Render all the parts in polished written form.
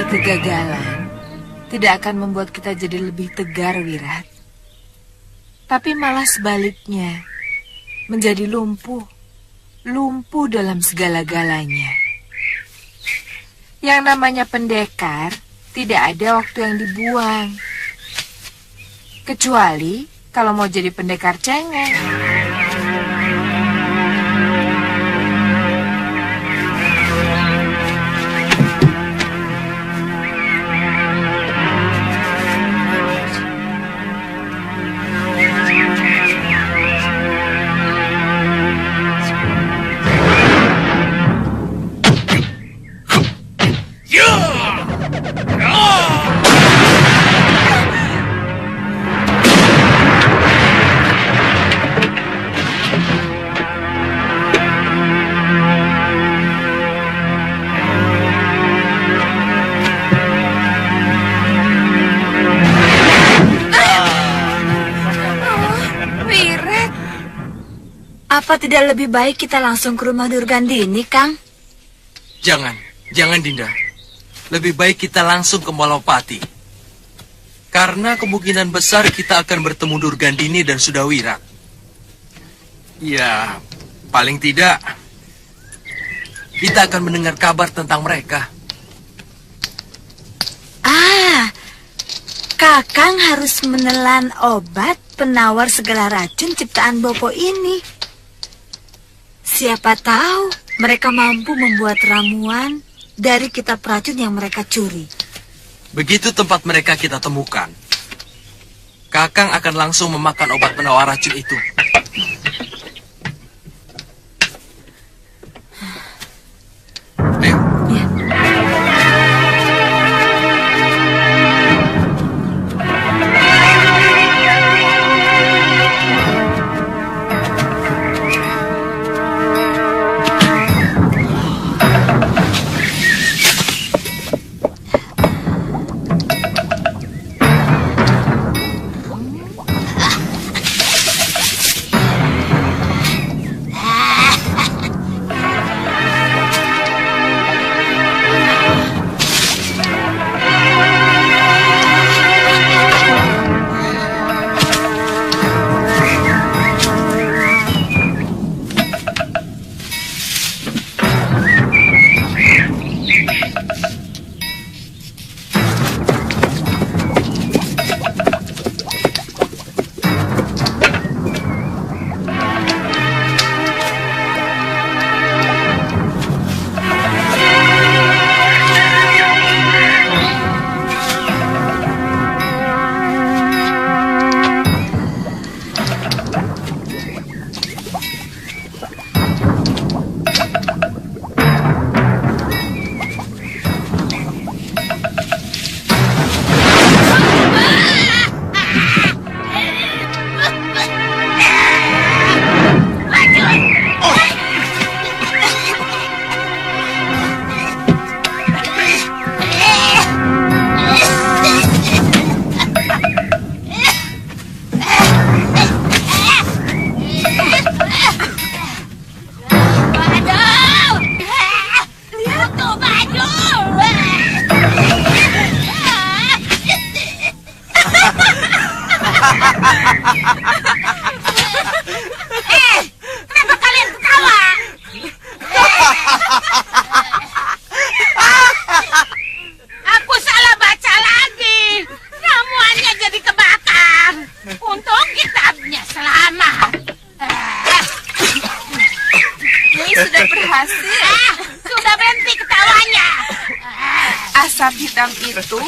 kegagalan tidak akan membuat kita jadi lebih tegar, Wirat. Tapi malah sebaliknya, menjadi lumpuh dalam segala-galanya. Yang namanya pendekar tidak ada waktu yang dibuang. Kecuali kalau mau jadi pendekar cengeng. Apa tidak lebih baik kita langsung ke rumah Durgandini, Kang? Jangan Dinda. Lebih baik kita langsung ke Malopati. Karena kemungkinan besar kita akan bertemu Durgandini dan Sudawirat. Ya, paling tidak kita akan mendengar kabar tentang mereka. Kakang harus menelan obat penawar segala racun ciptaan Bopo ini. Siapa tahu mereka mampu membuat ramuan dari kitab racun yang mereka curi. Begitu tempat mereka kita temukan, Kakang akan langsung memakan obat penawar racun itu. Ayo. Ya. Kenapa kalian ketawa? Aku salah baca lagi. Ramuannya jadi kebakar. Untung kitabnya selamat. Nyai sudah berhasil. Sudah berhenti ketawanya. Asap hitam itu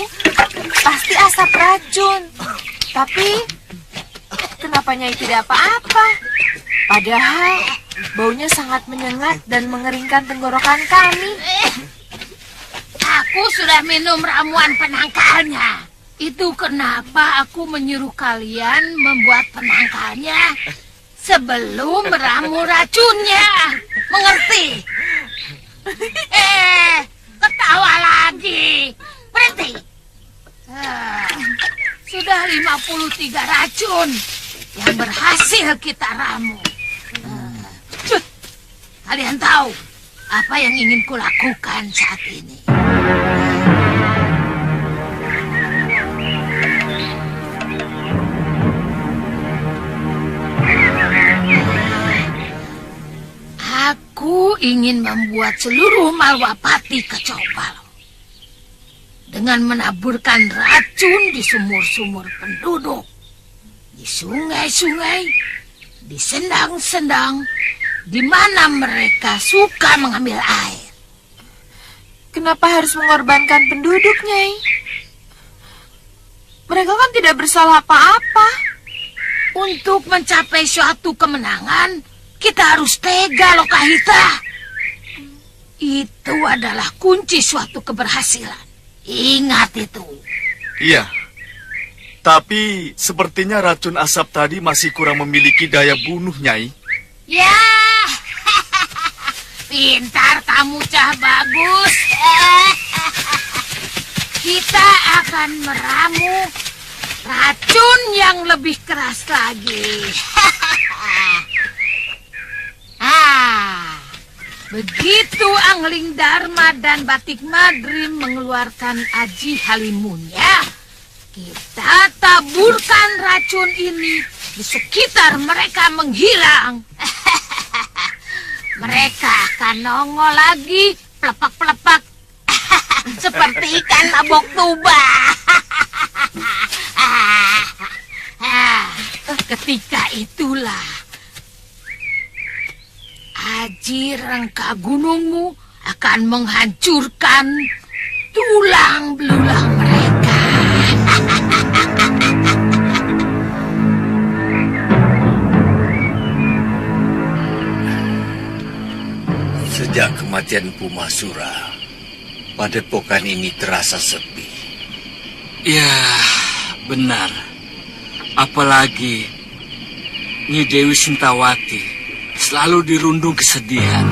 pasti asap racun. Tapi kenapa Nyai tidak apa-apa? Padahal baunya sangat menyengat dan mengeringkan tenggorokan kami. Aku sudah minum ramuan penangkalnya. Itu kenapa aku menyuruh kalian membuat penangkalnya sebelum meramu racunnya. Mengerti? Ketawa lagi. Berhenti. Sudah 53 racun yang berhasil kita ramu. Kalian tahu apa yang ingin kulakukan saat ini? Aku ingin membuat seluruh Malwapati kacau balau dengan menaburkan racun di sumur-sumur penduduk, di sungai-sungai, di sendang-sendang, di mana mereka suka mengambil air. Kenapa harus mengorbankan penduduk, Nyai? Mereka kan tidak bersalah apa-apa. Untuk mencapai suatu kemenangan, kita harus tega, Lokahita. Itu adalah kunci suatu keberhasilan. Ingat itu. Iya. Tapi sepertinya racun asap tadi masih kurang memiliki daya bunuh, Nyai. Ya, pintar kamu, Cah Bagus. Kita akan meramu racun yang lebih keras lagi. Begitu Angling Dharma dan Batik Madrim mengeluarkan Aji Halimunnya, kita taburkan racun ini di sekitar mereka menghilang. Mereka akan nongol lagi, pelepak-pelepak, seperti ikan labok tuba. Ketika itulah Aji Rengka Gunungmu akan menghancurkan tulang belulang mereka. Sejak kematian Pumasura, padepokan ini terasa sepi. Ya, benar. Apalagi Nyi Dewi Sintawati selalu dirundung kesedihan.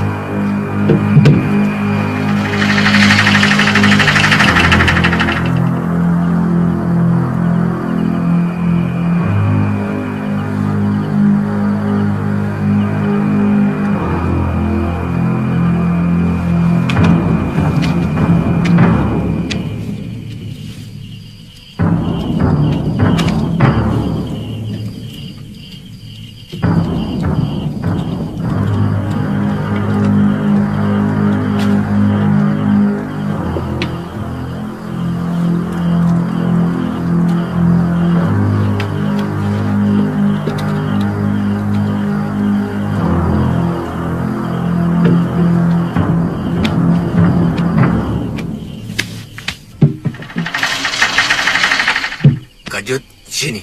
Kajut, sini.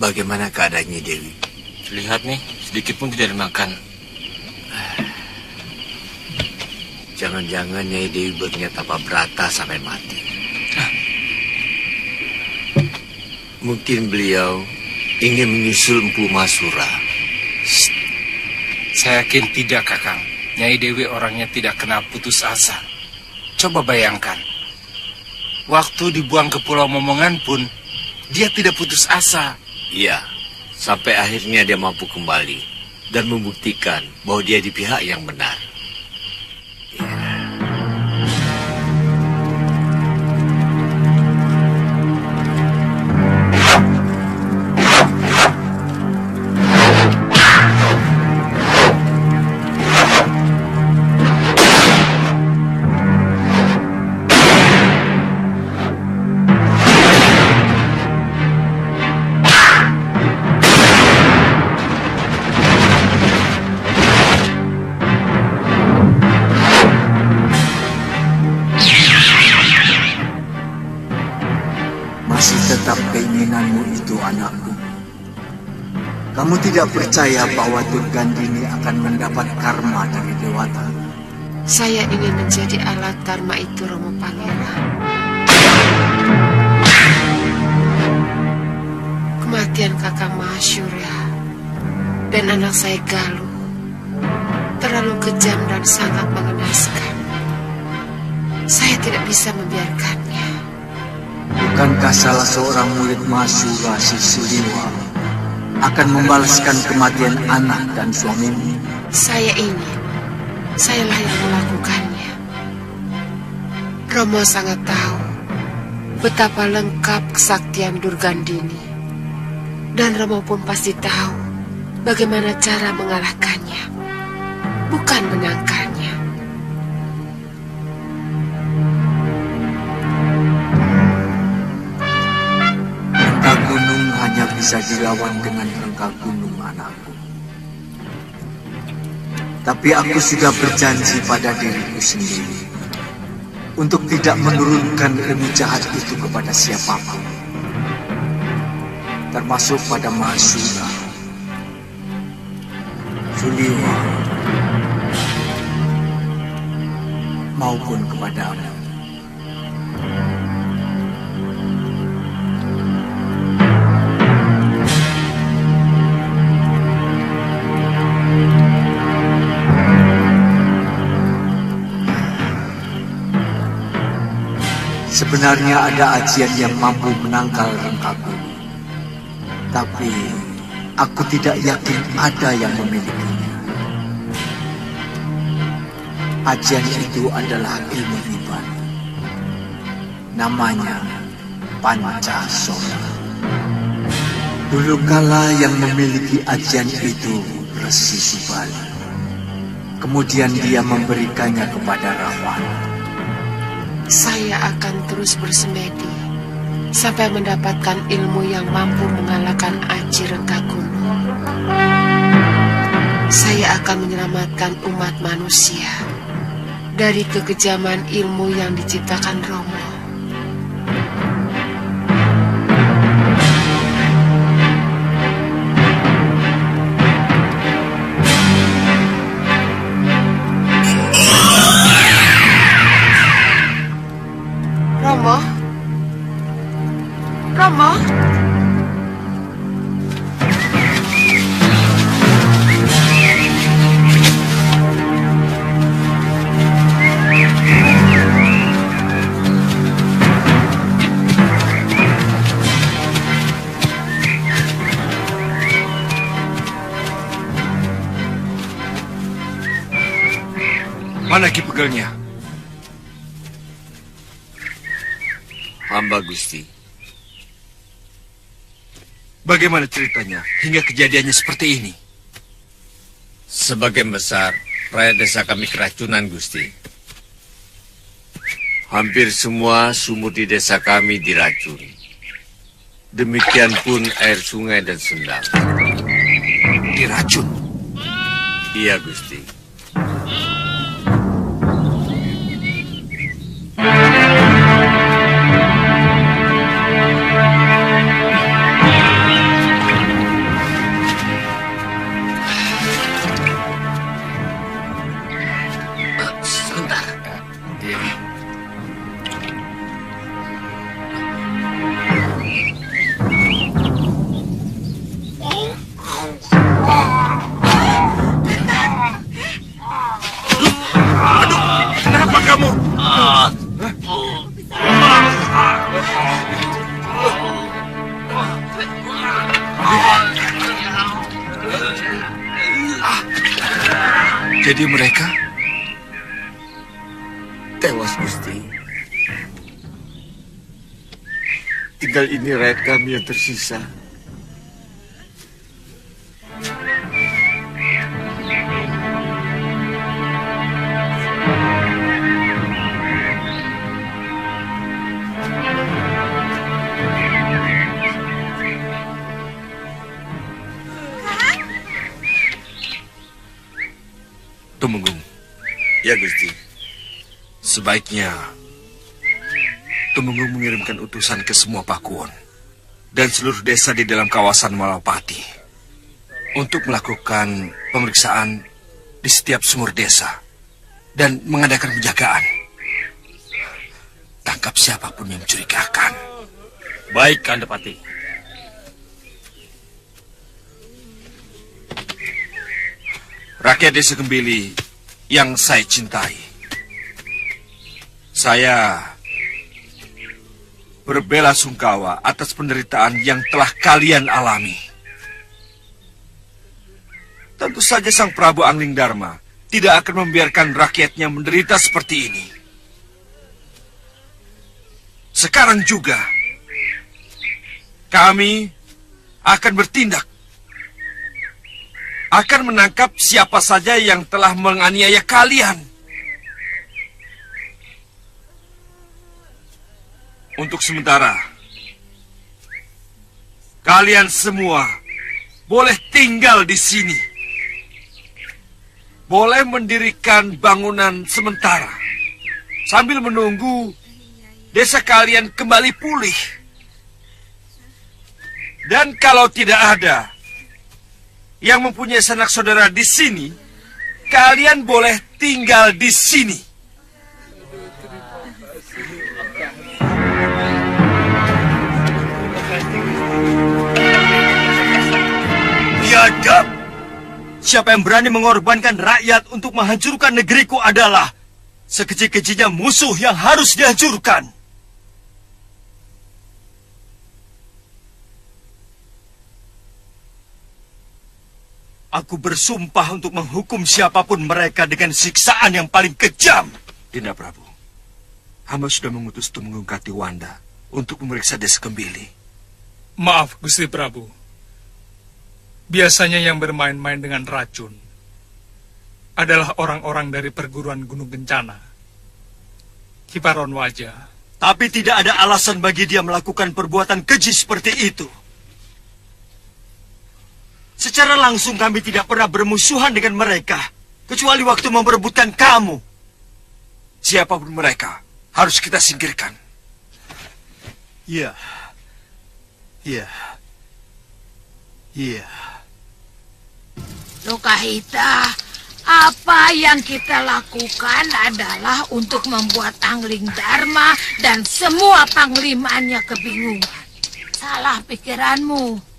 Bagaimana keadaannya Dewi? Lihat nih, sedikit pun tidak dimakan. Jangan-jangan Nyai Dewi berniat apa berata sampai mati. Mungkin beliau ingin menyusul Empu Masura. Saya yakin tidak, Kakang. Nyai Dewi orangnya tidak kenal putus asa. Coba bayangkan. Waktu dibuang ke Pulau Momongan pun, dia tidak putus asa. Iya, sampai akhirnya dia mampu kembali dan membuktikan bahwa dia di pihak yang benar. Tetap keinginanmu itu, anakku. Kamu tidak percaya bahwa Durgandini akan mendapat karma dari Dewata? Saya ingin menjadi alat karma itu, Romo Pangeran. Kematian kakak Mahasyura dan anak saya Galuh terlalu kejam dan sangat mengenaskan. Saya tidak bisa membiarkannya. Bukankah salah seorang murid Mahasyura, si Suliwa, akan membalaskan kematian anak dan suamimu? Saya ingin. Sayalah yang melakukannya. Romo sangat tahu betapa lengkap kesaktian Durgandini. Dan Romo pun pasti tahu bagaimana cara mengalahkannya, bukan menangkannya. Rengka gunung hanya bisa dilawan dengan rengka gunung, anakku. Tapi aku sudah berjanji pada diriku sendiri untuk tidak menurunkan ilmu jahat itu kepada siapapun, termasuk pada Mahasura, Suliwa, maupun kepadamu. Sebenarnya ada ajian yang mampu menangkal rengka gunung, tapi aku tidak yakin ada yang memilikinya. Ajian itu adalah ilmu iban. Namanya Pancasora. Dulu kala yang memiliki ajian itu Resi Subali. Kemudian dia memberikannya kepada Rahwana. Saya akan terus bersemedi sampai mendapatkan ilmu yang mampu mengalahkan Aji Rengka Gunung. Saya akan menyelamatkan umat manusia dari kekejaman ilmu yang diciptakan Romo. Romo? Mana Ki Pegelnya? Hamba Gusti. Bagaimana ceritanya hingga kejadiannya seperti ini? Sebagian besar rakyat desa kami keracunan, Gusti. Hampir semua sumur di desa kami diracun. Demikian pun air sungai dan sendang. Diracun? Iya, Gusti. Jadi mereka Tewas, Gusti. Tinggal ini rakyat kami yang tersisa. Tumenggung. Ya, Gusti. Sebaiknya Tumenggung mengirimkan utusan ke semua pakuwon dan seluruh desa di dalam kawasan Malapati untuk melakukan pemeriksaan di setiap sumur desa dan mengadakan penjagaan. Tangkap siapapun yang mencurigakan. Baik, Kandapati. Rakyat desa Gembili yang saya cintai, saya berbelasungkawa atas penderitaan yang telah kalian alami. Tentu saja Sang Prabu Angling Dharma tidak akan membiarkan rakyatnya menderita seperti ini. Sekarang juga, kami akan bertindak. akan menangkap siapa saja yang telah menganiaya kalian. Untuk sementara, kalian semua boleh tinggal di sini. Boleh mendirikan bangunan sementara sambil menunggu desa kalian kembali pulih. Dan kalau tidak ada yang mempunyai sanak saudara di sini, kalian boleh tinggal di sini. Biadab! Siapa yang berani mengorbankan rakyat untuk menghancurkan negeriku adalah sekecil-kecilnya musuh yang harus dihancurkan. Aku bersumpah untuk menghukum siapapun mereka dengan siksaan yang paling kejam. Dinda Prabu, hamba sudah mengutus Tumenggung Katiwanda untuk memeriksa desa Kembili. Maaf, Gusti Prabu. Biasanya yang bermain-main dengan racun adalah orang-orang dari perguruan Gunung Kencana. Kiparon Wajah. Tapi tidak ada alasan bagi dia melakukan perbuatan keji seperti itu. Secara langsung kami tidak pernah bermusuhan dengan mereka, kecuali waktu memperebutkan kamu. Siapapun mereka, harus kita singkirkan. Iya. Lokahita, apa yang kita lakukan adalah untuk membuat Angling Dharma dan semua panglimanya kebingungan. Salah pikiranmu.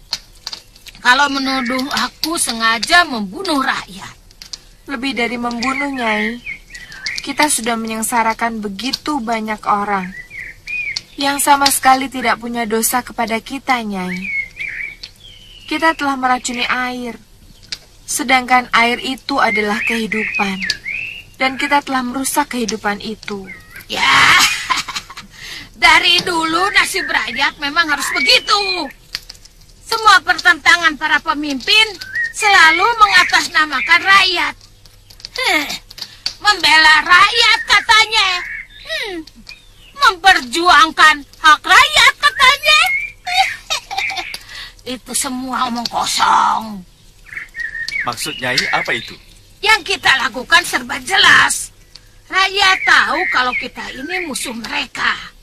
Kalau menuduh aku sengaja membunuh rakyat. Lebih dari membunuh, Nyai. Kita sudah menyengsarakan begitu banyak orang yang sama sekali tidak punya dosa kepada kita, Nyai. Kita telah meracuni air, sedangkan air itu adalah kehidupan. Dan kita telah merusak kehidupan itu. Ya, dari dulu nasib rakyat memang harus begitu. Semua pertentangan para pemimpin selalu mengatasnamakan rakyat. Membela rakyat katanya. Memperjuangkan hak rakyat katanya. Itu semua omong kosong. Maksud Nyai apa itu? Yang kita lakukan serba jelas. Rakyat tahu kalau kita ini musuh mereka.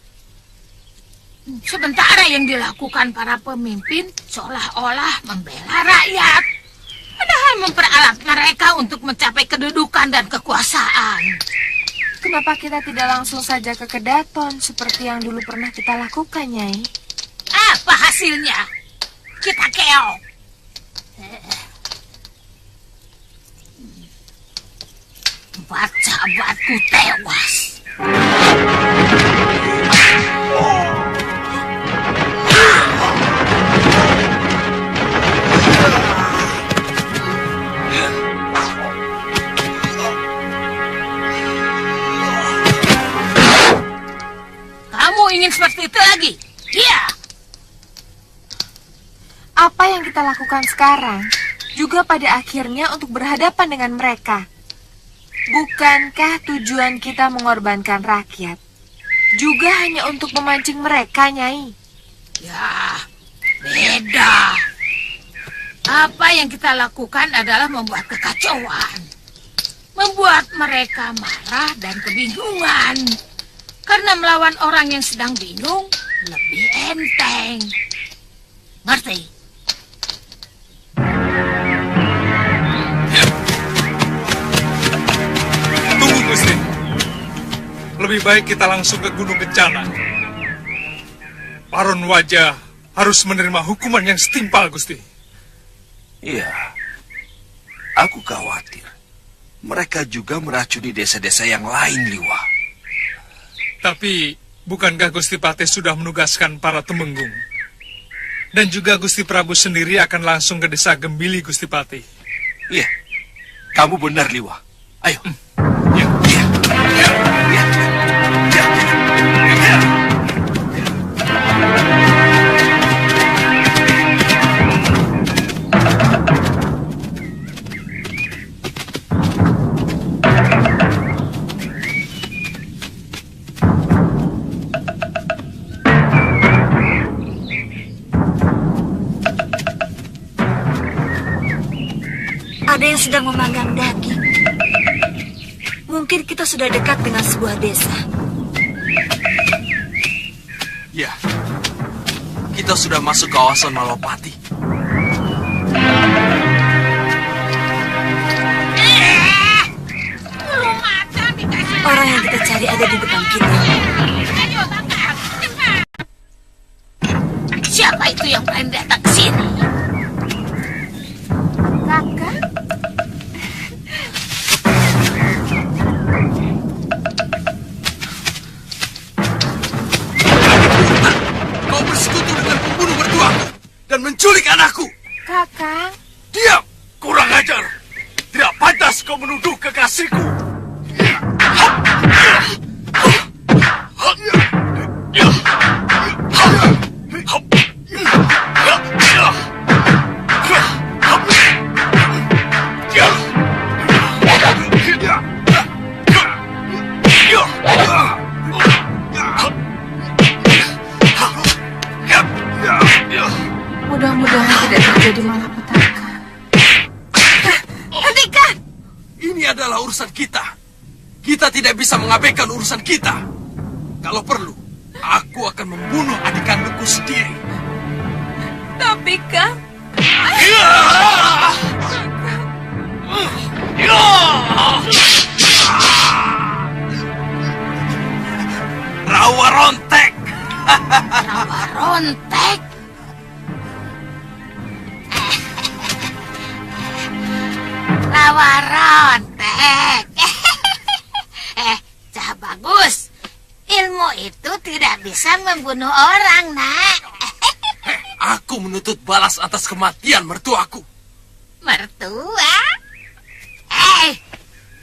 Sementara yang dilakukan para pemimpin seolah-olah membela rakyat. Padahal memperalat mereka untuk mencapai kedudukan dan kekuasaan. Kenapa kita tidak langsung saja ke Kedaton seperti yang dulu pernah kita lakukan, Nyai? Apa hasilnya? Kita keok. Empat sahabatku tewas. Kamu ingin seperti itu lagi? Iya. Apa yang kita lakukan sekarang juga pada akhirnya untuk berhadapan dengan mereka. Bukankah tujuan kita mengorbankan rakyat juga hanya untuk memancing mereka, Nyai? Ya, beda. Apa yang kita lakukan adalah membuat kekacauan. Membuat mereka marah dan kebingungan. Karena melawan orang yang sedang bingung lebih enteng. Ngerti? Tunggu, Gusti. Lebih baik kita langsung ke Gunung Kencana. Paron Wajah harus menerima hukuman yang setimpal, Gusti. Iya, aku khawatir. Mereka juga meracuni desa-desa yang lain, Liwa. Tapi, bukankah Gusti Patih sudah menugaskan para Tumenggung? Dan juga Gusti Prabu sendiri akan langsung ke desa Gembili, Gusti Patih. Iya, kamu benar, Liwa. Ayo. Ya. Iya. Iya. Iya. Iya. Iya. Ada yang sedang memanggang daging. Mungkin kita sudah dekat dengan sebuah desa. Ya, kita sudah masuk kawasan Malopati. Orang yang kita cari ada di depan kita. Ayo, bakar. Cepat. Siapa itu yang paling datang ke sini? Kakak? Kau bersekutu dengan pembunuh mertuaku dan menculik anakku. Kakak? Diam! Kurang ajar! Tidak pantas kau menuduh kekasihku! Mudah-mudahan tidak terjadi malapetaka. Hentikan! Ini adalah urusan kita. Kita tidak bisa mengabaikan urusan kita. Kalau perlu, aku akan membunuh adik kandungku sendiri. Tapi Kang, Rawa rontek. Rawa rontek. Rawa rontek. Cah bagus. Ilmu itu tidak bisa membunuh orang, nak. Aku menuntut balas atas kematian mertuaku. Mertua?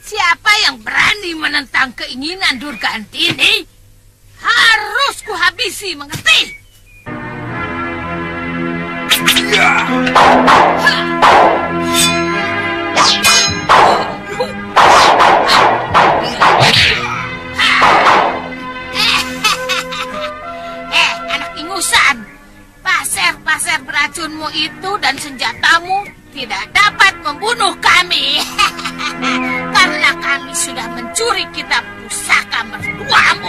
Siapa yang berani menentang keinginan Durgandini? Harus kuhabisi, mengerti? Anak ingusan. Pasir-pasir beracunmu itu dan senjatamu tidak dapat membunuh kami. Karena kami sudah mencuri kitab pusaka mertuamu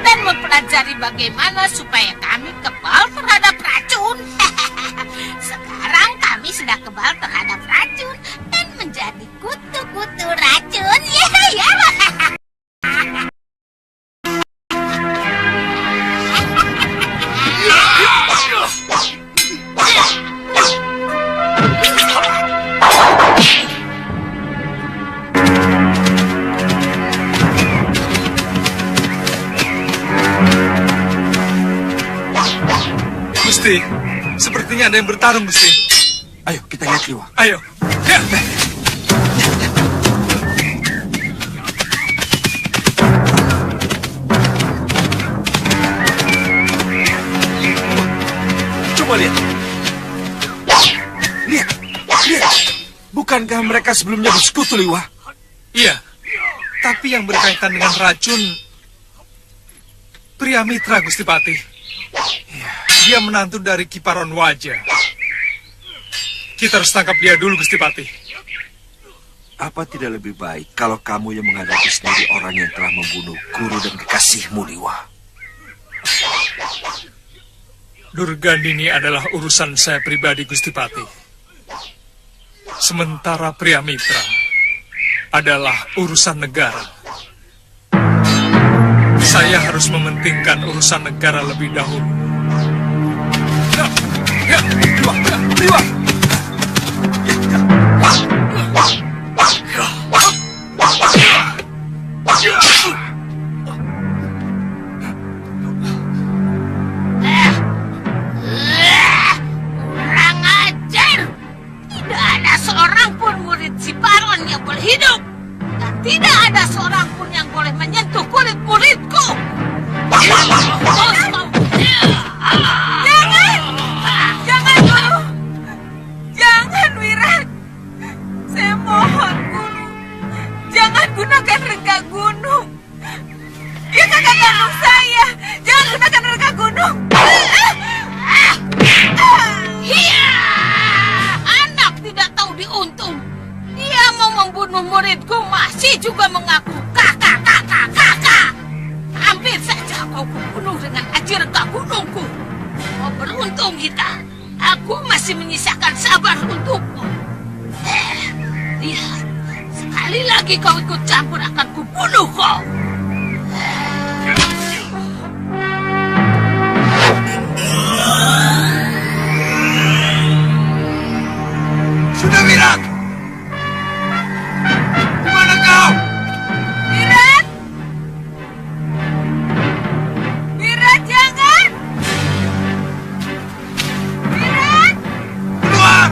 dan mempelajari bagaimana supaya kami kebal terhadap racun. Sekarang kami sudah kebal terhadap racun dan menjadi kutu-kutu racun. Ya. Gusti, sepertinya ada yang bertarung, Gusti. Ayo, kita lihat Liwa. Ayo. Ya. Coba lihat. Lihat. Bukankah mereka sebelumnya bersekutu, Liwa? Iya. Tapi yang berkaitan dengan racun pria mitra, Gusti Patih. Dia menantu dari Kiparon Wajah. Kita harus tangkap dia dulu, Gusti Patih. Apa tidak lebih baik kalau kamu yang menghadapi sendiri orang yang telah membunuh guru dan kekasihmu, Liwa? Durgandini adalah urusan saya pribadi, Gusti Patih. Sementara pria mitra adalah urusan negara. Saya harus mementingkan urusan negara lebih dahulu. Liwa. Kurang ajar. Tidak ada seorang pun murid si Baron yang boleh hidup. Dan tidak ada seorang pun yang boleh menyentuh kulit muridku. jangan Guru. Jangan Wirat. Saya mohon Guru. Jangan gunakan rengga gunung. Dia kakak kandung saya. Jangan gunakan rengga gunung. Hiya! Anak tidak tahu diuntung. pembunuh muridku masih juga mengaku kakak. Hampir saja kau kubunuh dengan aji rengga gunungku. Oh, beruntung kita. Aku masih menyisakan sabar untukmu. Lihat, sekali lagi kau ikut campur akan kubunuh kau. Sudah Wirat! Di mana kau? Wirat! Wirat, jangan! Wirat! Keluar!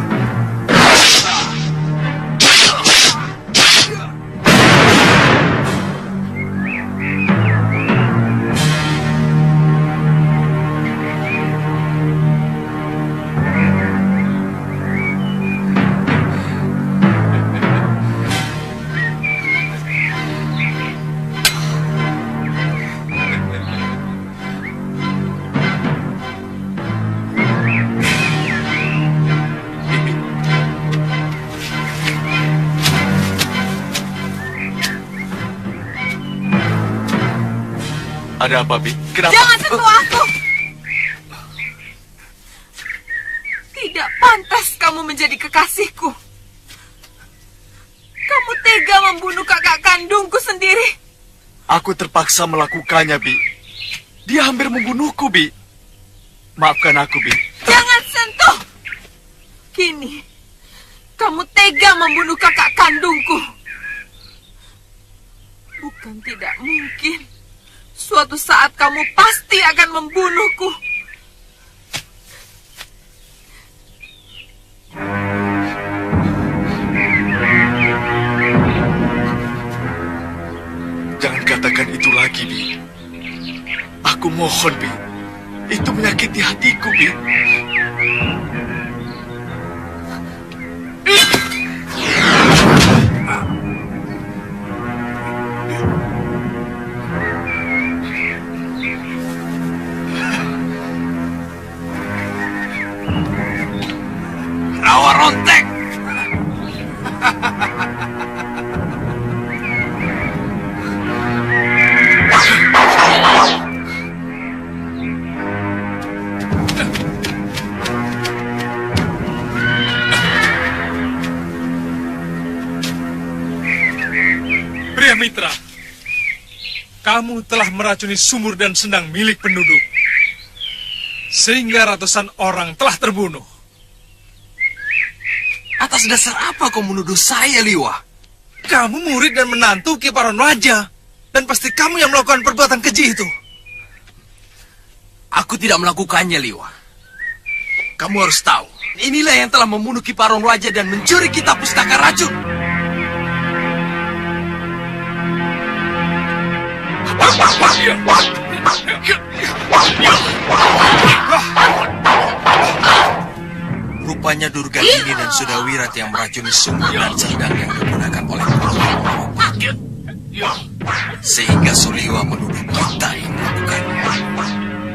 Ada apa, Bi? Kenapa? Jangan sentuh aku! Tidak pantas kamu menjadi kekasihku. Kamu tega membunuh kakak kandungku sendiri. Aku terpaksa melakukannya, Bi. Dia hampir membunuhku, Bi. Maafkan aku, Bi. Jangan sentuh! Kini, kamu tega membunuh kakak kandungku. Bukan tidak mungkin. Suatu saat kamu pasti akan membunuhku. Jangan katakan itu lagi, Bi. Aku mohon, Bi. Itu menyakiti hatiku, Bi. Rawa rontek! Pria Mitra, kamu telah meracuni sumur dan sendang milik penduduk, sehingga ratusan orang telah terbunuh. Atas dasar apa kau menuduh saya, Liwa? Kamu murid dan menantu Ki Paron Raja, dan pasti kamu yang melakukan perbuatan keji itu. Aku tidak melakukannya, Liwa. Kamu harus tahu, inilah yang telah membunuh Ki Paron Raja dan mencuri kitab pustaka racun. Rupanya Durgandini dan Sudawirat yang meracuni sumur dan sendang yang digunakan oleh Palawati. Sehingga Suliwa menuduh kita yang melakukannya.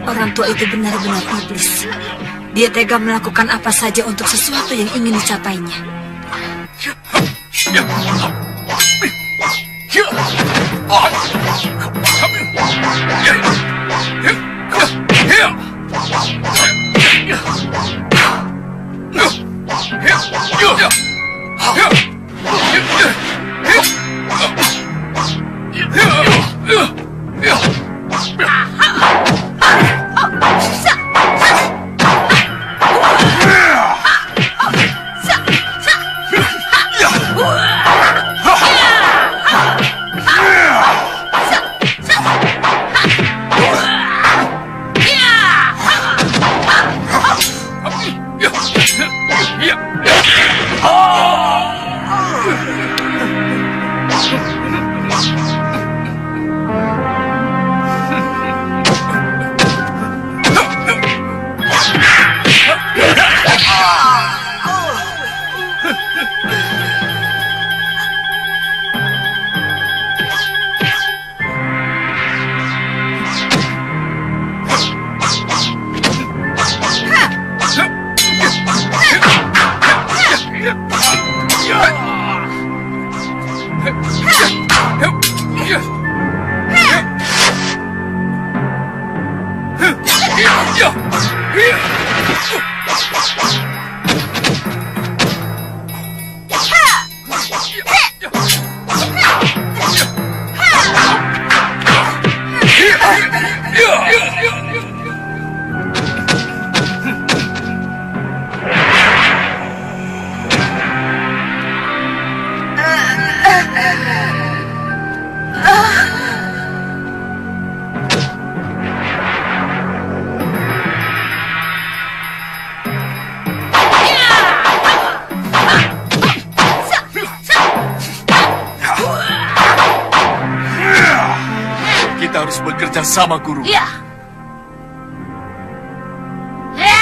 Orang tua itu benar-benar iblis. Dia tega melakukan apa saja untuk sesuatu yang ingin dicapainya. harus bekerja sama, Guru. Ya. Ya.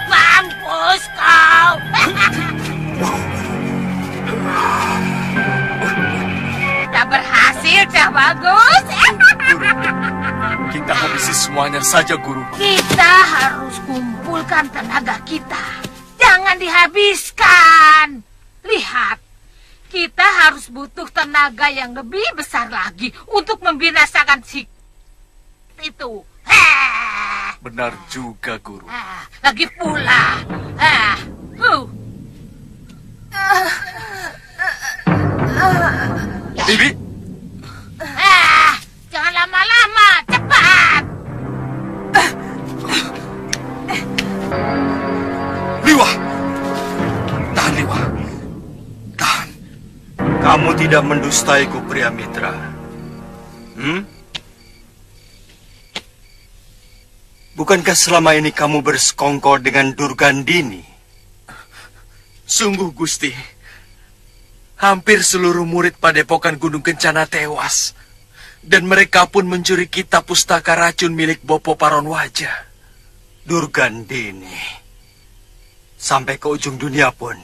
Mampus kau. Sudah berhasil, Cah Bagus. Kita habisi semuanya saja, Guru. Kita harus kumpulkan tenaga kita. Jangan dihabiskan. Lihat, kita harus butuh tenaga yang lebih besar lagi untuk membinasakan si itu. Benar juga, Guru. Lagi pula. Bibi, Jangan lama-lama, cepat. Liwa! Tahan, Liwa. Tahan. Kamu tidak mendustaiku, pria mitra. Bukankah selama ini kamu bersekongkol dengan Durgandini? sungguh Gusti. Hampir seluruh murid Padepokan Gunung Kencana tewas. Dan mereka pun mencuri kitab pustaka racun milik Bopo Paronwaja. Durgandini. Sampai ke ujung dunia pun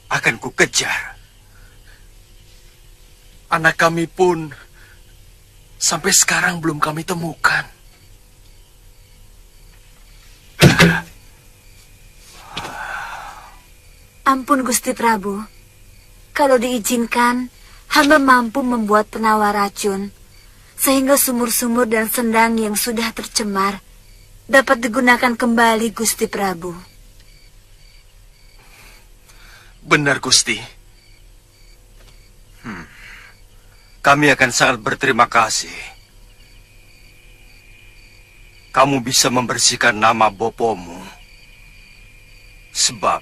akan kukejar. Anak kami pun sampai sekarang belum kami temukan. Ampun Gusti Prabu, kalau diizinkan, hamba mampu membuat penawar racun, sehingga sumur-sumur dan sendang yang sudah tercemar dapat digunakan kembali Gusti Prabu. Benar Gusti. Kami akan sangat berterima kasih. Kamu bisa membersihkan nama Bopomu. Sebab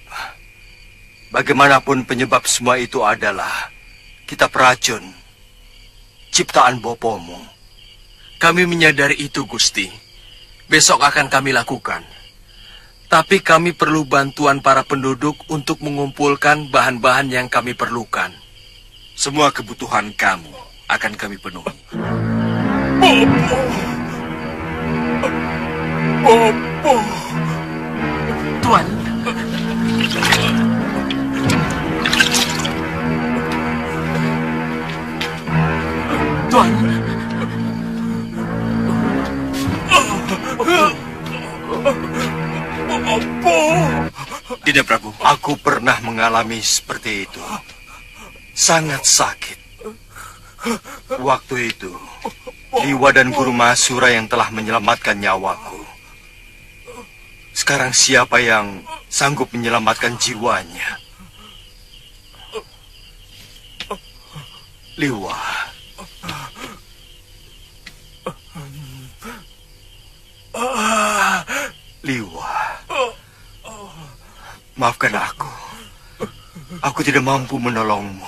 bagaimanapun penyebab semua itu adalah kitab racun ciptaan Bopomu. Kami menyadari itu Gusti. Besok akan kami lakukan. Tapi kami perlu bantuan para penduduk untuk mengumpulkan bahan-bahan yang kami perlukan. Semua kebutuhan kamu akan kami penuhi. Bopo. Tuan. Tuan. Tidak, Prabu. Aku pernah mengalami seperti itu. Sangat sakit. Waktu itu, Liwa dan Guru Mahasura yang telah menyelamatkan nyawaku. Sekarang siapa yang sanggup menyelamatkan jiwanya? Liwa. Liwa. Maafkan aku. Aku tidak mampu menolongmu.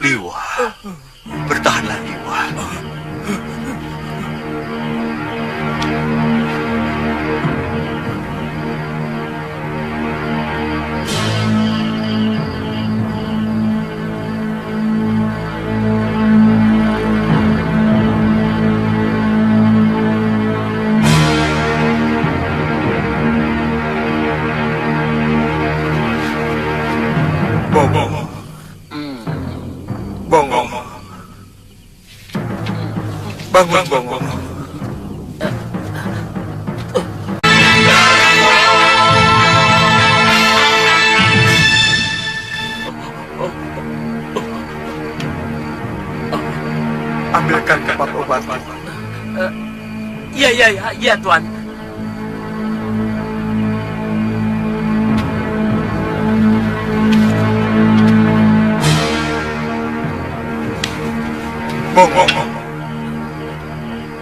Liwa. Bertahanlah, Liwa. Bongo. Bangun, Bongo. Ambilkan tempat obat. Iya, Tuan. Bongong,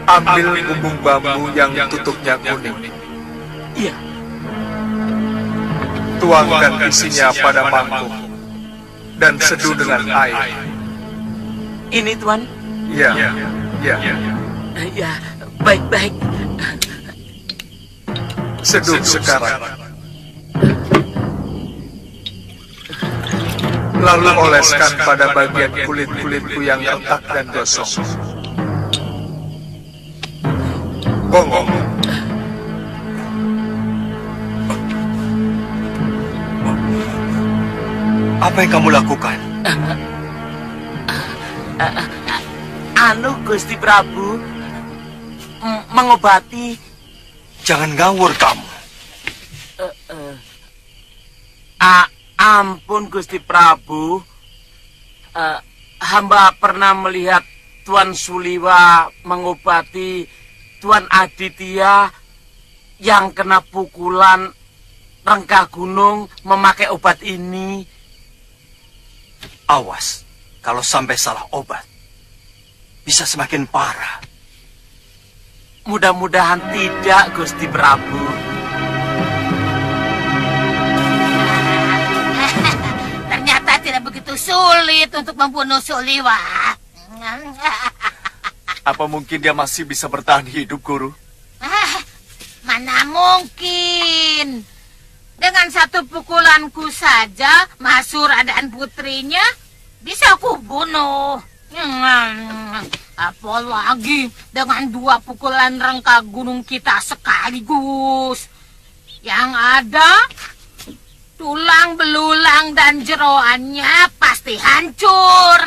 ambil bumbung bambu yang tutupnya kuning. Iya. Tuangkan isinya pada mangkuk dan seduh dengan air. Ini, Tuan. Ya. Ya, baik. Seduh sekarang. Lalu oleskan pada bagian kulit-kulitku yang retak dan gosong. Bongong. Apa yang kamu lakukan? Gusti Prabu, mengobati. Jangan ngawur kamu. Ampun, Gusti Prabu. Hamba pernah melihat Tuan Suliwa mengobati Tuan Aditya yang kena pukulan rengkah gunung memakai obat ini. Awas, kalau sampai salah obat, bisa semakin parah. Mudah-mudahan tidak, Gusti Prabu. Ternyata tidak begitu sulit untuk membunuh Suliwa. Apa mungkin dia masih bisa bertahan hidup, Guru? Mana mungkin. Dengan satu pukulanku saja, Masura dan putrinya bisa aku bunuh. Apalagi dengan 2 pukulan rengkah gunung kita sekaligus. Yang ada, tulang belulang dan jeroannya pasti hancur.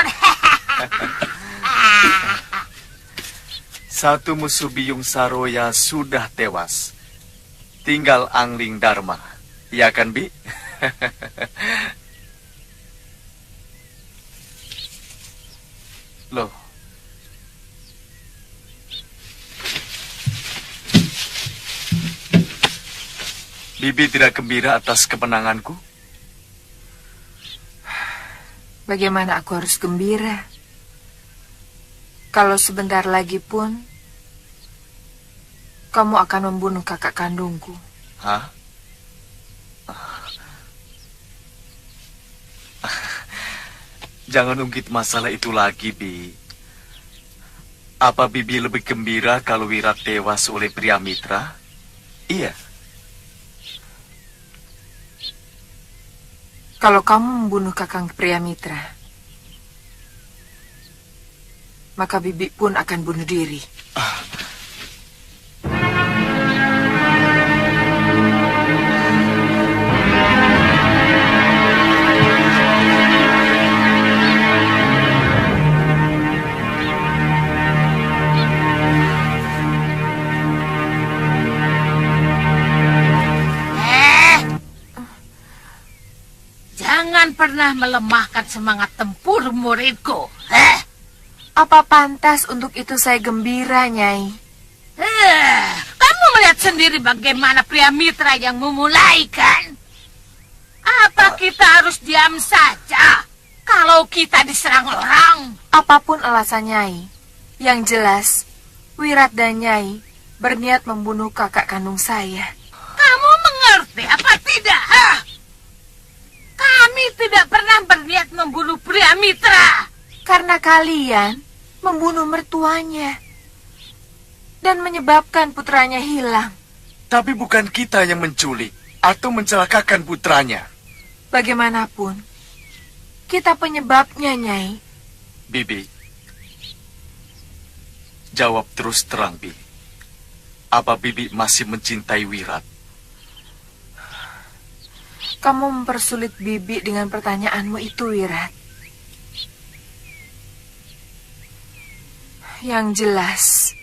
Satu musuh Biyung Saroya sudah tewas. Tinggal Angling Dharma. Iya kan, Bi? Loh. Bibi tidak gembira atas kemenanganku? Bagaimana aku harus gembira? Kalau sebentar lagi pun kamu akan membunuh kakak kandungku. Hah? Jangan ungkit masalah itu lagi, Bi. Apa Bibi lebih gembira kalau Wirat tewas oleh pria mitra? Iya. Kalau kamu membunuh kakang pria mitra, maka Bibi pun akan bunuh diri. Jangan pernah melemahkan semangat tempur muridku. Apa pantas untuk itu saya gembira, Nyai? Kamu melihat sendiri bagaimana pria mitra yang memulai, kan? Apa kita harus diam saja kalau kita diserang orang? Apapun alasan Nyai, yang jelas Wirat dan Nyai berniat membunuh kakak kandung saya. Kamu mengerti apa tidak? Kami tidak pernah berniat membunuh pria mitra. Karena kalian membunuh mertuanya dan menyebabkan putranya hilang. Tapi bukan kita yang menculik atau mencelakakan putranya. Bagaimanapun, kita penyebabnya, Nyai. Bibi, jawab terus terang, Bi. Apa Bibi masih mencintai Wirat? Kamu mempersulit Bibi dengan pertanyaanmu itu, Wirat. Yang jelas,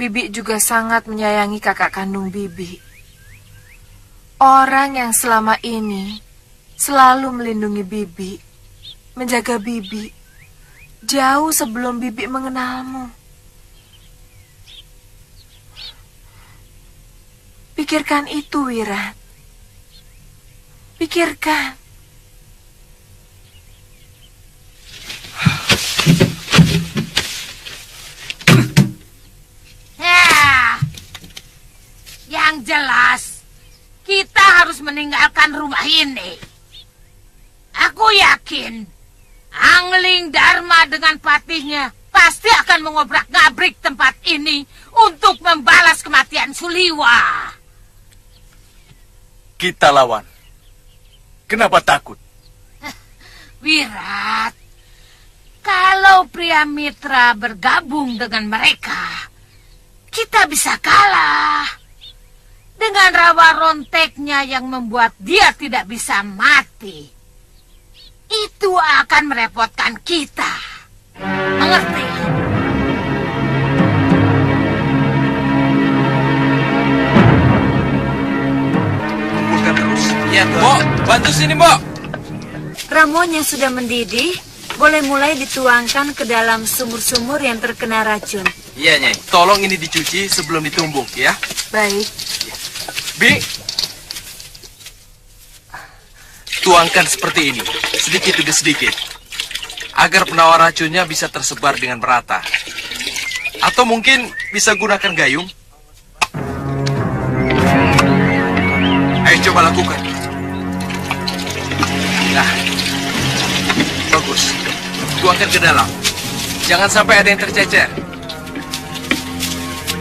Bibi juga sangat menyayangi kakak kandung Bibi. Orang yang selama ini selalu melindungi Bibi, menjaga Bibi, jauh sebelum Bibi mengenalmu. Pikirkan itu, Wirat. Pikirkan. Ya, yang jelas kita harus meninggalkan rumah ini. Aku yakin Angling Dharma dengan patihnya pasti akan mengobrak-ngabrik tempat ini untuk membalas kematian Suliwa. Kita lawan. Kenapa takut? Wirat, kalau Priamitra bergabung dengan mereka, kita bisa kalah. Dengan rawa ronteknya yang membuat dia tidak bisa mati, itu akan merepotkan kita. Mengerti? Kumpulkan terus. Ya, Mbok, bantu sini, Mbok. Ramuan yang sudah mendidih boleh mulai dituangkan ke dalam sumur-sumur yang terkena racun. Iya, Nyai. Tolong ini dicuci sebelum ditumbuk, ya. Baik. Bi, tuangkan seperti ini, sedikit demi sedikit, agar penawar racunnya bisa tersebar dengan merata. Atau mungkin bisa gunakan gayung. Ayo coba lakukan. Nah, bagus. Tuangkan ke dalam. Jangan sampai ada yang tercecer.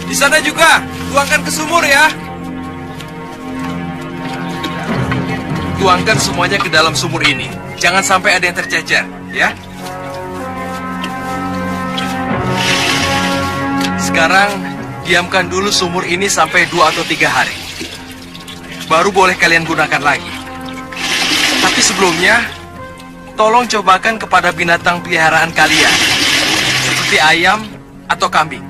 Di sana juga, tuangkan ke sumur ya. Tuangkan semuanya ke dalam sumur ini. Jangan sampai ada yang tercecer, ya. Sekarang, diamkan dulu sumur ini sampai 2 atau 3 hari. Baru boleh kalian gunakan lagi. Tapi sebelumnya, tolong cobakan kepada binatang peliharaan kalian. Seperti ayam atau kambing.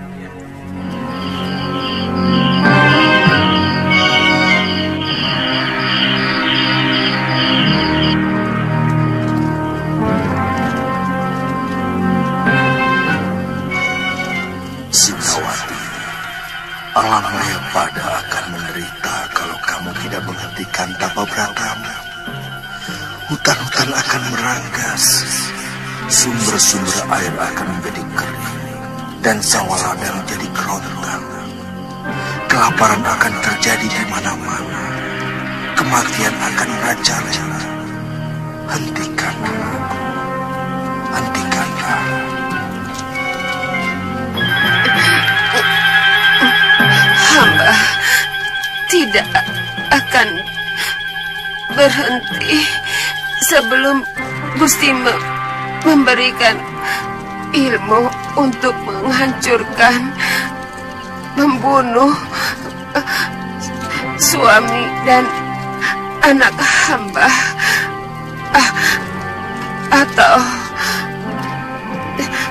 Alam Mayapada akan menderita kalau kamu tidak menghentikan tapa bratamu. Hutan-hutan akan meranggas, sumber-sumber air akan menjadi kering, dan sawah ladang jadi kerontang. Kelaparan akan terjadi di mana-mana. Kematian akan merajalela. Hentikanlah aku. Hentikanlah. Hamba tidak akan berhenti sebelum Gusti memberikan ilmu untuk menghancurkan, membunuh suami dan anak hamba, atau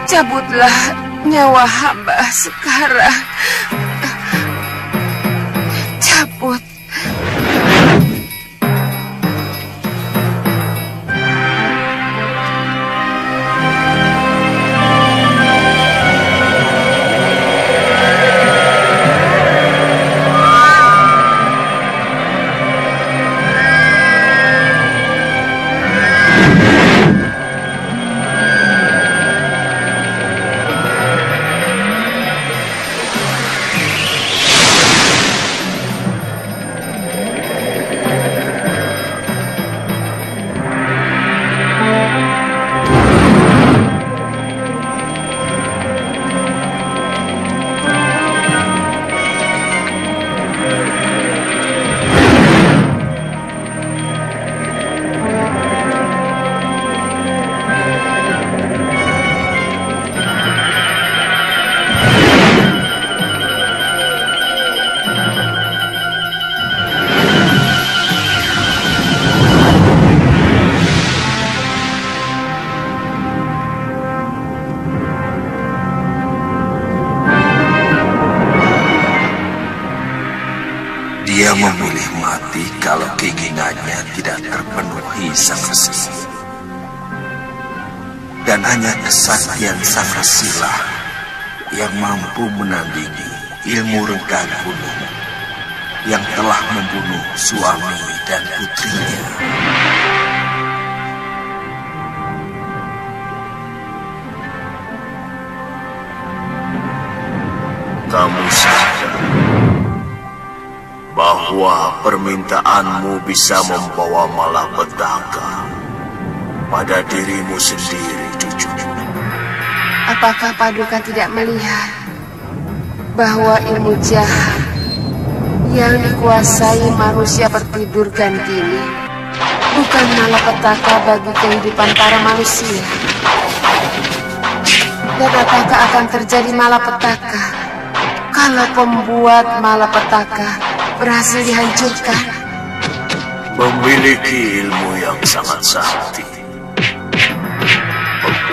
cabutlah nyawa hamba sekarang. Cabut. Dia memilih mati kalau keinginannya tidak terpenuhi Sang Resi. Dan hanya kesaktian Sang Resilah yang mampu menandingi ilmu renggang gunung yang telah membunuh suami dan putrinya. Kamu sadar bahwa permintaanmu bisa membawa malapetaka pada dirimu sendiri, cucu. Apakah Paduka tidak melihat bahwa ilmu jahat yang dikuasai manusia bertidur Gandhini bukan malapetaka bagi kehidupan para manusia? Dan apakah akan terjadi malapetaka kalau pembuat malapetaka berhasil dihancurkan? Memiliki ilmu yang sangat sakti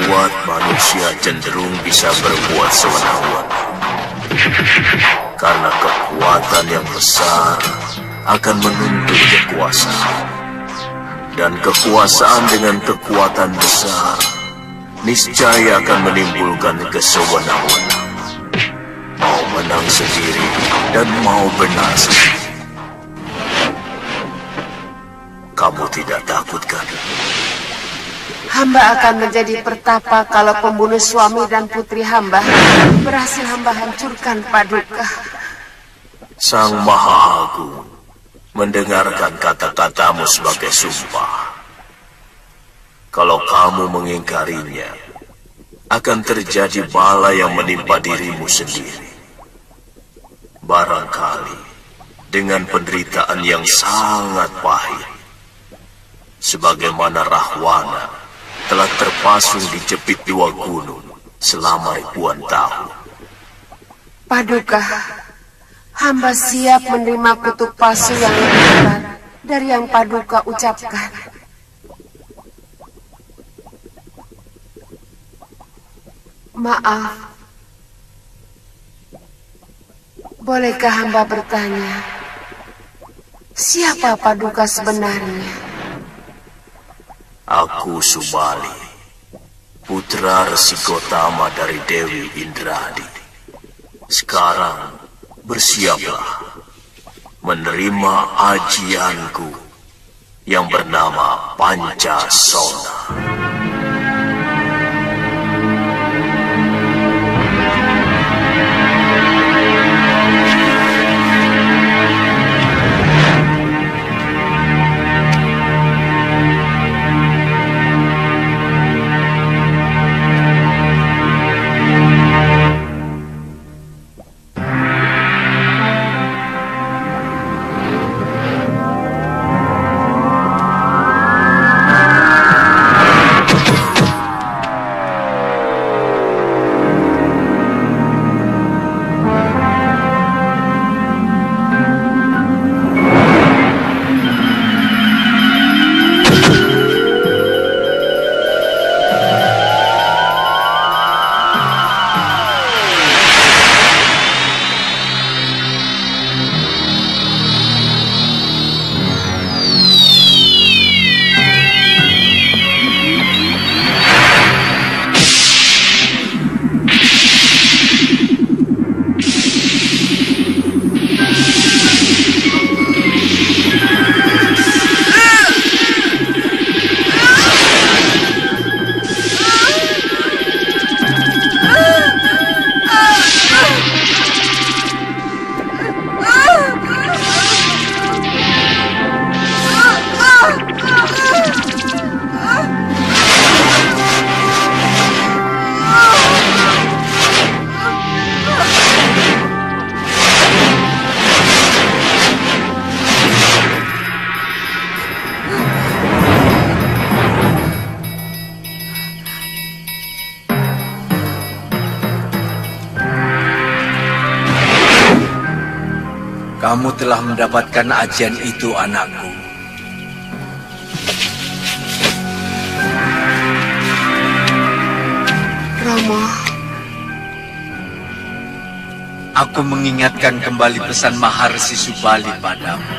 membuat manusia cenderung bisa berbuat sewenang-wenang. Karena kekuatan yang besar akan menuntut kekuasaan. Dan kekuasaan dengan kekuatan besar niscaya akan menimbulkan kesewenang-wenang. Mau menang sendiri dan mau benar sendiri. Kamu tidak takut kan? Hamba akan menjadi pertapa kalau pembunuh suami dan putri hamba berhasil hamba hancurkan, Paduka. Sang Maha Agung mendengarkan kata-katamu sebagai sumpah. Kalau kamu mengingkarinya, akan terjadi bala yang menimpa dirimu sendiri. Barangkali dengan penderitaan yang sangat pahit. Sebagaimana Rahwana telah terpasung di jepit dua gunung selama ribuan tahun. Paduka, hamba siap menerima kutuk pasu yang lebih berat dari yang Paduka ucapkan. Maaf, bolehkah hamba bertanya, siapa Paduka sebenarnya? Aku Subali, putra Resi Gotama dari Dewi Indradi. Sekarang bersiaplah menerima ajianku yang bernama Pancasona. Kamu telah mendapatkan ajian itu, anakku. Romo, aku mengingatkan kembali pesan Maharsi Subali padamu.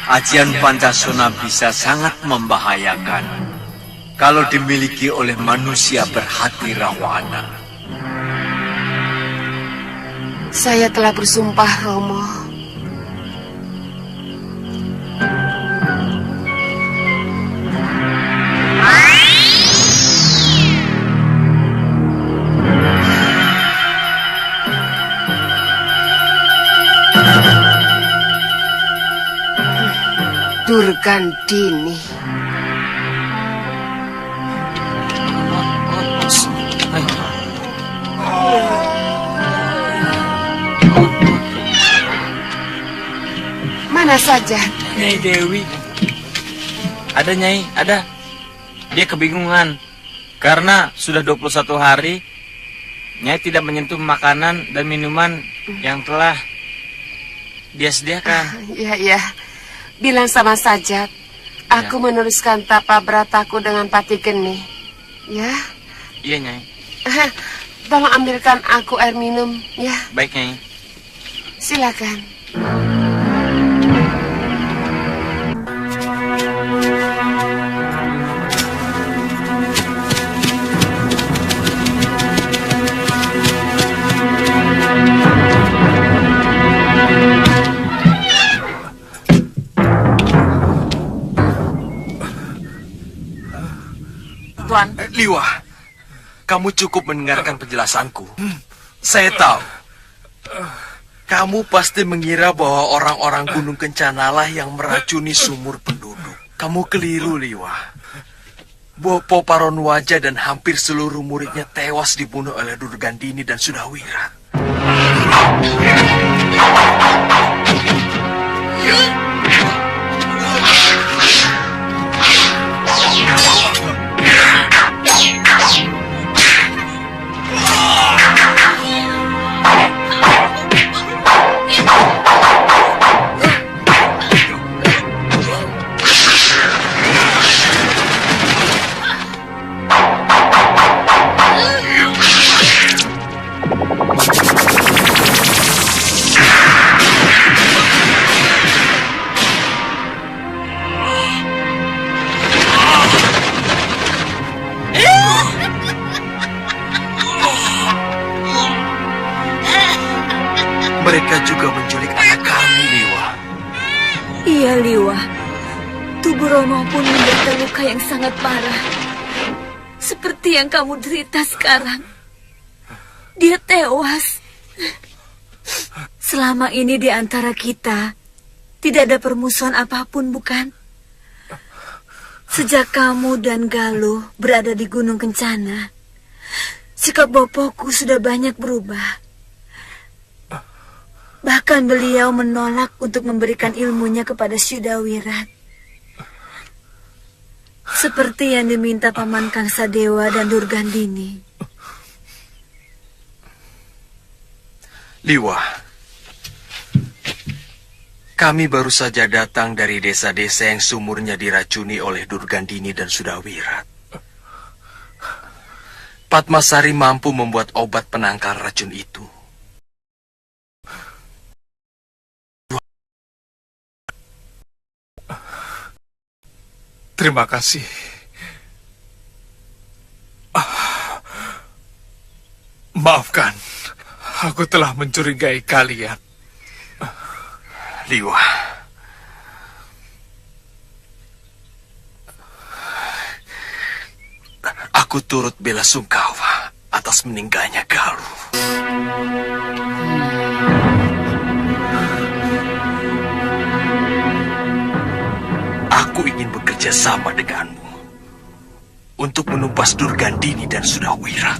Ajian Pancasona bisa sangat membahayakan kalau dimiliki oleh manusia berhati Rahwana. saya telah bersumpah, Romo, Durgandini. Mana saja? Nyai Dewi. Ada Nyai, ada. Dia kebingungan. Karena sudah 21 hari, Nyai tidak menyentuh makanan dan minuman yang telah dia sediakan. Ya. Bilang sama Sajat. Aku meneruskan tapa berataku dengan Pati Geni. Ya? Iya, Nyai. Tolong ambilkan aku air minum, ya. Baik, Nyai. Silakan. Tuan. Liwa, kamu cukup mendengarkan penjelasanku. Saya tahu. Kamu pasti mengira bahwa orang-orang Gunung Kencanalah yang meracuni sumur penduduk. Kamu keliru, Liwa. Bopo Paronwaja dan hampir seluruh muridnya tewas dibunuh oleh Durgandini dan Sudawirat. Mereka juga menculik anak kami, Liwa. Iya, Liwa. Tubuh Romo pun menderita luka yang sangat parah. Seperti yang kamu derita sekarang. Dia tewas. Selama ini di antara kita, tidak ada permusuhan apapun, bukan? Sejak kamu dan Galuh berada di Gunung Kencana, sikap Bopoku sudah banyak berubah. Bahkan beliau menolak untuk memberikan ilmunya kepada Sudawirat. Seperti yang diminta Paman Kangsadewa dan Durgandini. Liwa, kami baru saja datang dari desa-desa yang sumurnya diracuni oleh Durgandini dan Sudawirat. Padmasari mampu membuat obat penangkal racun itu. Terima kasih. Maafkan, aku telah mencurigai kalian. Liwa, aku turut bela sungkawa atas meninggalnya Galuh. Aku ingin bekerja sama denganmu untuk menumpas Durgandini dan Sudawirat.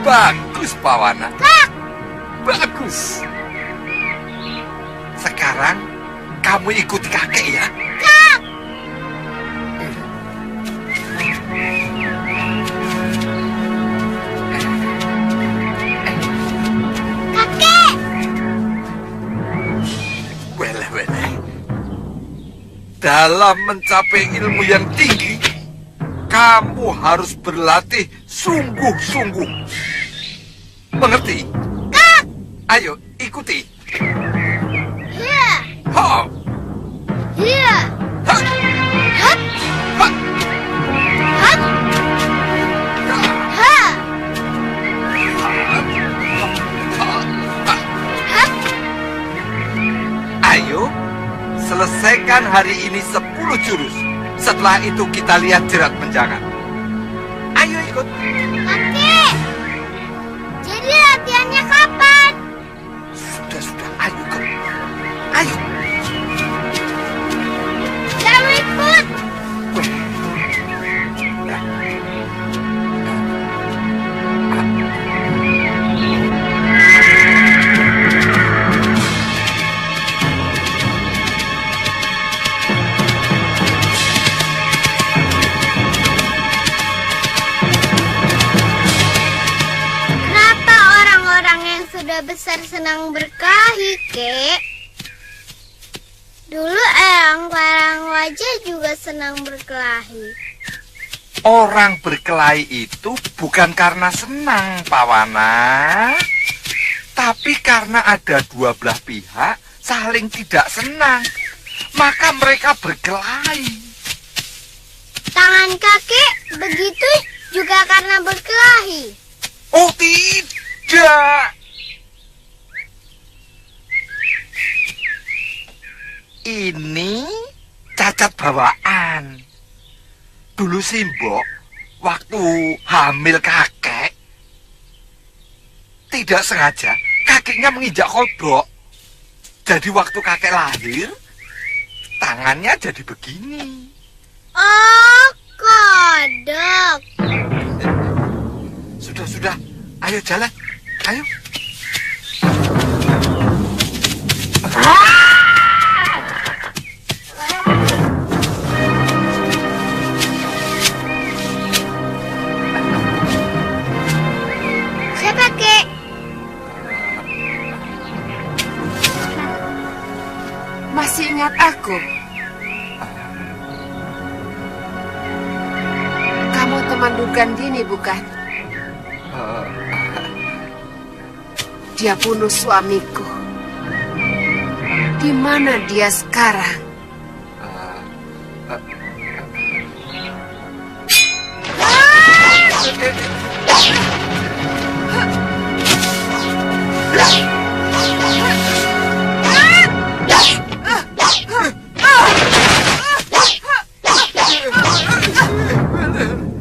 Bagus, Pawana. Bagus. Sekarang kamu ikuti kakek ya. Kakek! Wele-wele. Dalam mencapai ilmu yang tinggi, kamu harus berlatih sungguh-sungguh. Mengerti? Kak! Ayo, ikuti. Iya. Ha! Iya. Ha! Hat. Ha! Hat. Ha. Hat. hari ini 10 jurus. Setelah itu kita lihat jerat menjangan. Ayo ikut. Kakek, jadi latihannya kapan? Sudah, ayo ikut. Ayo. Jangan ikut. Kenapa orang-orang yang sudah besar senang berkelahi, Kek? Dulu Eyang Parangwaja juga senang berkelahi. Orang berkelahi itu bukan karena senang, Pawana. Tapi karena ada dua belah pihak saling tidak senang. Maka mereka berkelahi. Tangan kakek begitu juga karena berkelahi. Oh tidak. Ini cacat bawaan. Dulu Simbok, waktu hamil kakek, tidak sengaja kakinya menginjak kodok. Jadi waktu kakek lahir, tangannya jadi begini. Oh, kodok. Sudah, ayo jalan, ayo. Siapa, Kek? Masih ingat aku? Kamu teman Durgandini, bukan? Dia bunuh suamiku. Di mana dia sekarang?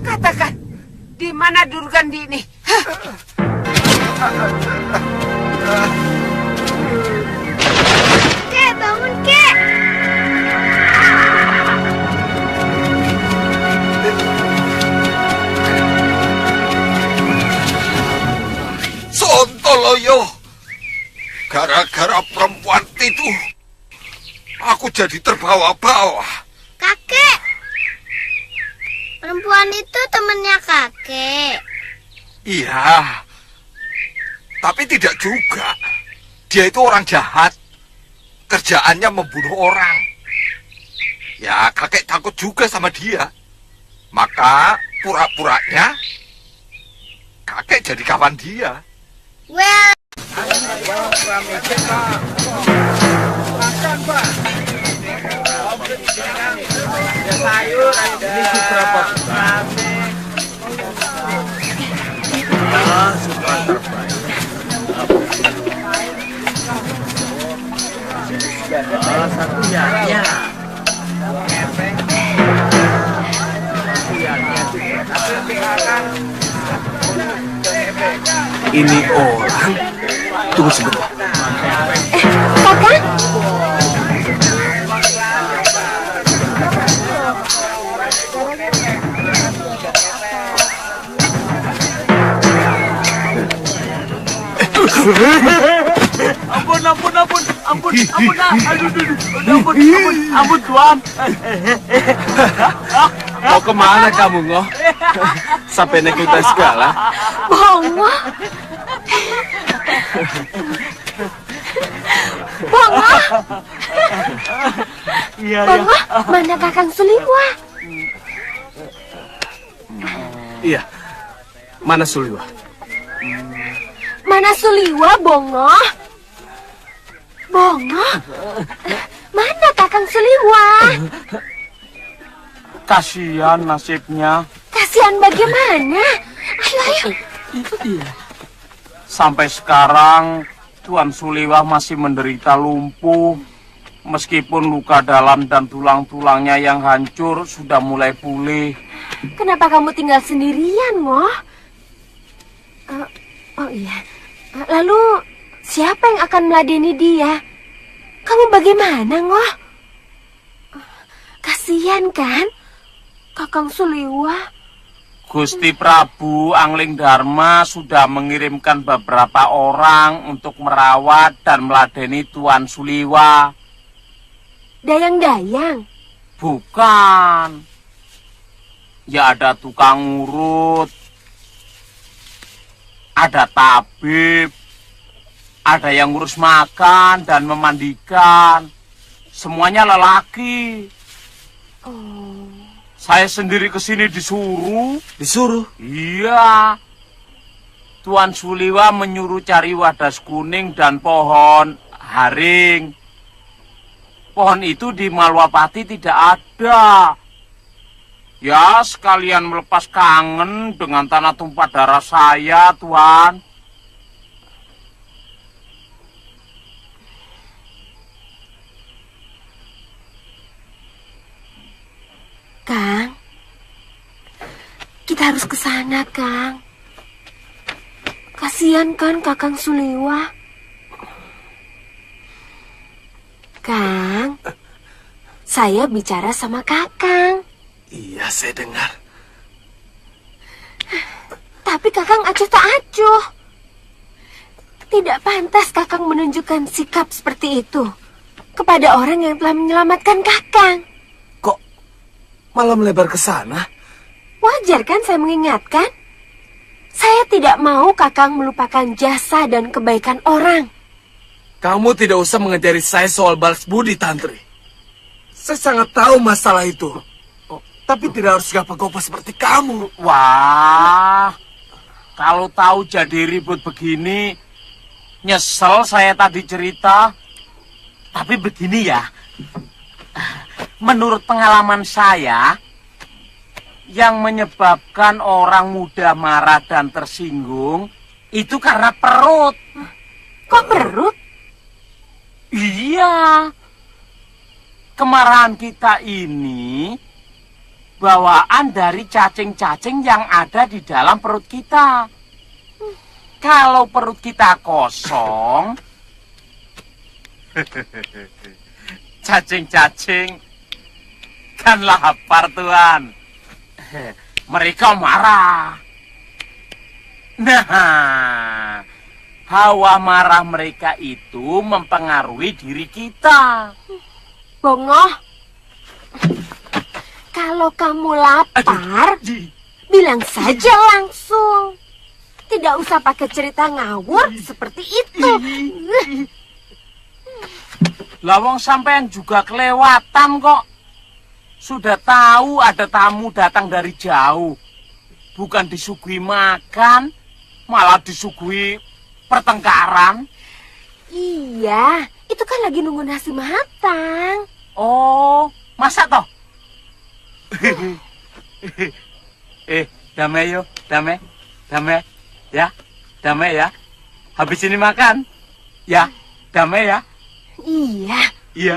Katakan, di mana Durgandini? Kek, bangun, Kek. Sontoloyo, gara-gara perempuan itu, aku jadi terbawa-bawa. Kakek, perempuan itu temannya kakek. Iya, tapi tidak juga. Dia itu orang jahat. Kerjaannya membunuh orang. Ya, kakek takut juga sama dia. Maka pura-puranya kakek jadi kawan dia. Well, Ini orang. Tunggu sebentar. kakak. Ampun Tuan. Mau kemana kamu, Ngoh? Sampai naik kuda segala. Bongo. Bongo. Bongo, mana Kakang Suliwa? Iya. Mana Suliwa? Mana Suliwa, Bongo? Bongo? Mana Kakang Suliwa? Kasihan nasibnya. Kasihan bagaimana? Ayo. Sampai sekarang Tuan Suliwa masih menderita lumpuh. Meskipun luka dalam dan tulang-tulangnya yang hancur sudah mulai pulih. Kenapa kamu tinggal sendirian, Ngoh? Oh iya. Lalu siapa yang akan meladeni dia? Kamu bagaimana, Ngoh? Kasihan kan, Kakang Suliwa? Gusti Prabu Angling Dharma sudah mengirimkan beberapa orang untuk merawat dan meladeni Tuan Suliwa. Dayang-dayang? Bukan. Ya ada tukang urut, ada tabib, ada yang ngurus makan dan memandikan. Semuanya lelaki. Oh. Saya sendiri kesini disuruh. Disuruh? Iya. Tuan Suliwa menyuruh cari wadas kuning dan pohon haring. Pohon itu di Malwapati tidak ada. Ya, sekalian melepas kangen dengan tanah tumpah darah saya, Tuan. Kang, kita harus ke sana, Kang. Kasihan kan Kakang Suliwa? Kang, saya bicara sama Kakang. Iya, saya dengar. Tapi Kakang acuh tak acuh. Tidak pantas Kakang menunjukkan sikap seperti itu kepada orang yang telah menyelamatkan Kakang. Kok malah melebar ke sana? Wajar kan saya mengingatkan? Saya tidak mau Kakang melupakan jasa dan kebaikan orang. Kamu tidak usah mengajari saya soal balas budi, Tantri. Saya sangat tahu masalah itu. Tapi tidak harus gapa-gapa seperti kamu. Wah, kalau tahu jadi ribut begini, nyesel saya tadi cerita. Tapi begini ya, menurut pengalaman saya, yang menyebabkan orang mudah marah dan tersinggung, itu karena perut. Kok perut? Iya. Kemarahan kita ini bawaan dari cacing-cacing yang ada di dalam perut kita. Kalau perut kita kosong, cacing-cacing kan lapar, Tuan. Mereka marah. Nah, hawa marah mereka itu mempengaruhi diri kita. Bongoh, kalau kamu lapar, bilang saja langsung. Tidak usah pakai cerita ngawur seperti itu. Lawang sampean juga kelewatan kok. Sudah tahu ada tamu datang dari jauh. Bukan disuguhi makan, malah disuguhi pertengkaran. Iya, itu kan lagi nunggu nasi matang. Oh, masa toh? Damai yo, damai. Ya, damai ya. Habis ini makan. Ya, damai ya. Iya. Iya.